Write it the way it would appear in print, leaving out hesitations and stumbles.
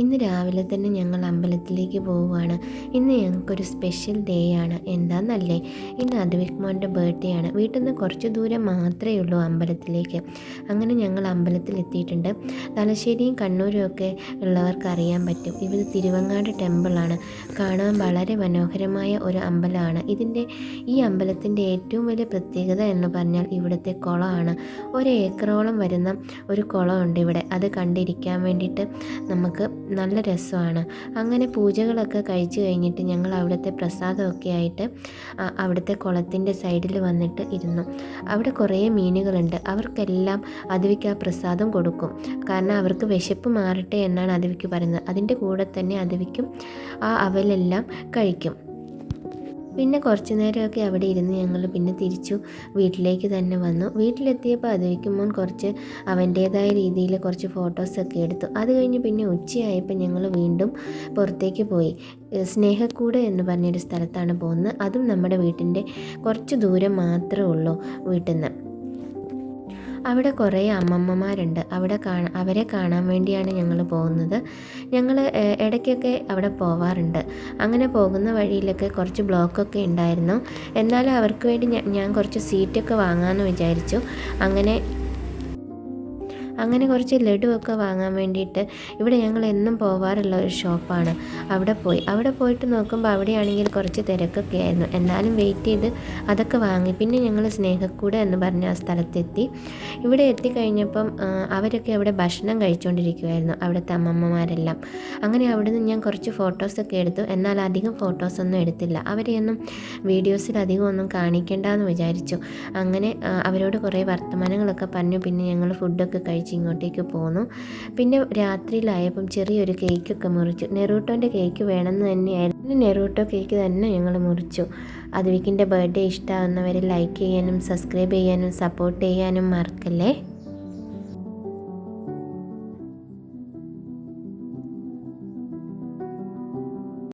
ഇന്ന് രാവിലെ തന്നെ ഞങ്ങൾ അമ്പലത്തിലേക്ക് പോവുകയാണ്. ഇന്ന് ഞങ്ങൾക്കൊരു സ്പെഷ്യൽ ഡേ ആണ്. എന്താണെന്നല്ലേ, ഇന്ന് അദ്വിക് മോൻ്റെ ബർത്ത്ഡേ ആണ്. വീട്ടിൽ നിന്ന് കുറച്ച് ദൂരം മാത്രമേ ഉള്ളൂ അമ്പലത്തിലേക്ക്. അങ്ങനെ ഞങ്ങൾ അമ്പലത്തിലെത്തിയിട്ടുണ്ട്. തലശ്ശേരിയും കണ്ണൂരും ഒക്കെ ഉള്ളവർക്ക് അറിയാൻ പറ്റും. ഇത് തിരുവങ്ങാട് ടെമ്പിളാണ്. കാണാൻ വളരെ മനോഹരമായ ഒരു അമ്പലമാണ്. ഈ അമ്പലത്തിൻ്റെ ഏറ്റവും വലിയ പ്രത്യേകത എന്ന് പറഞ്ഞാൽ ഇവിടുത്തെ കുളമാണ്. 1 ഏക്കറോളം വരുന്ന ഒരു കുളമുണ്ട് ഇവിടെ. അത് കണ്ടിരിക്കാൻ വേണ്ടിയിട്ട് നമുക്ക് നല്ല രസമാണ്. അങ്ങനെ പൂജകളൊക്കെ കഴിച്ചു കഴിഞ്ഞിട്ട് ഞങ്ങൾ അവിടുത്തെ പ്രസാദമൊക്കെ ആയിട്ട് അവിടുത്തെ കുളത്തിൻ്റെ സൈഡിൽ വന്നിട്ട് ഇരുന്നു. അവിടെ കുറേ മീനുകളുണ്ട്. അവർക്കെല്ലാം അദ്വിക്ക് ആ പ്രസാദം കൊടുക്കും. കാരണം അവർക്ക് വിശപ്പ് മാറട്ടെ എന്നാണ് അദ്വിക്ക് പറയുന്നത്. അതിൻ്റെ കൂടെ തന്നെ അദ്വിക്കും ആ അവലെല്ലാം കഴിക്കും. പിന്നെ കുറച്ച് നേരമൊക്കെ അവിടെ ഇരുന്ന് ഞങ്ങൾ പിന്നെ തിരിച്ചു വീട്ടിലേക്ക് തന്നെ വന്നു. വീട്ടിലെത്തിയപ്പോൾ അദ്വിക്ക് മോൻ കുറച്ച് അവൻ്റേതായ രീതിയിൽ കുറച്ച് ഫോട്ടോസൊക്കെ എടുത്തു. അത് കഴിഞ്ഞ് പിന്നെ ഉച്ചയായപ്പോൾ ഞങ്ങൾ വീണ്ടും പുറത്തേക്ക് പോയി. സ്നേഹക്കൂട് എന്ന് പറഞ്ഞൊരു സ്ഥലത്താണ് പോകുന്നത്. അതും നമ്മുടെ വീട്ടിൻ്റെ കുറച്ച് ദൂരം മാത്രമേ ഉള്ളൂ വീട്ടിൽ നിന്ന്. അവിടെ കുറേ അമ്മമ്മമാരുണ്ട്. അവരെ കാണാൻ വേണ്ടിയാണ് ഞങ്ങൾ പോകുന്നത്. ഞങ്ങൾ ഇടയ്ക്കൊക്കെ അവിടെ പോവാറുണ്ട്. അങ്ങനെ പോകുന്ന വഴിയിലൊക്കെ കുറച്ച് ബ്ലോക്കൊക്കെ ഉണ്ടായിരുന്നു. എന്നാലും അവർക്ക് വേണ്ടി ഞാൻ കുറച്ച് സീറ്റൊക്കെ വാങ്ങാമെന്ന് വിചാരിച്ചു. അങ്ങനെ കുറച്ച് ലഡുവൊക്കെ വാങ്ങാൻ വേണ്ടിയിട്ട് ഇവിടെ ഞങ്ങൾ എന്നും പോവാറുള്ള ഒരു ഷോപ്പാണ്. അവിടെ പോയിട്ട് നോക്കുമ്പോൾ അവിടെയാണെങ്കിൽ കുറച്ച് തിരക്കൊക്കെ ആയിരുന്നു. എന്നാലും വെയിറ്റ് ചെയ്ത് അതൊക്കെ വാങ്ങി. പിന്നെ ഞങ്ങൾ സ്നേഹക്കൂട് എന്ന് പറഞ്ഞ ആ സ്ഥലത്തെത്തി. ഇവിടെ എത്തിക്കഴിഞ്ഞപ്പം അവരൊക്കെ അവിടെ ഭക്ഷണം കഴിച്ചുകൊണ്ടിരിക്കുമായിരുന്നു, അവിടുത്തെ അമ്മമ്മമാരെല്ലാം. അങ്ങനെ അവിടെ നിന്ന് ഞാൻ കുറച്ച് ഫോട്ടോസൊക്കെ എടുത്തു. എന്നാൽ അധികം ഫോട്ടോസൊന്നും എടുത്തില്ല. അവരെയൊന്നും വീഡിയോസിൽ അധികം ഒന്നും കാണിക്കേണ്ടെന്ന് വിചാരിച്ചു. അങ്ങനെ അവരോട് കുറേ വർത്തമാനങ്ങളൊക്കെ പറഞ്ഞു. പിന്നെ ഞങ്ങൾ ഫുഡൊക്കെ കഴിച്ച് ഇങ്ങോട്ടേക്ക് പോന്നു. പിന്നെ രാത്രിയിലായപ്പം ചെറിയൊരു കേക്കൊക്കെ മുറിച്ചു. നെറൂട്ടോൻ്റെ കേക്ക് വേണമെന്ന് തന്നെയായിരുന്നു. നെറൂട്ടോ കേക്ക് തന്നെ ഞങ്ങൾ മുറിച്ചു. അദ്വിക്കിൻ്റെ ബർത്ത്ഡേ ഇഷ്ടമാകുന്നവർ ലൈക്ക് ചെയ്യാനും സബ്സ്ക്രൈബ് ചെയ്യാനും സപ്പോർട്ട് ചെയ്യാനും മറക്കല്ലേ.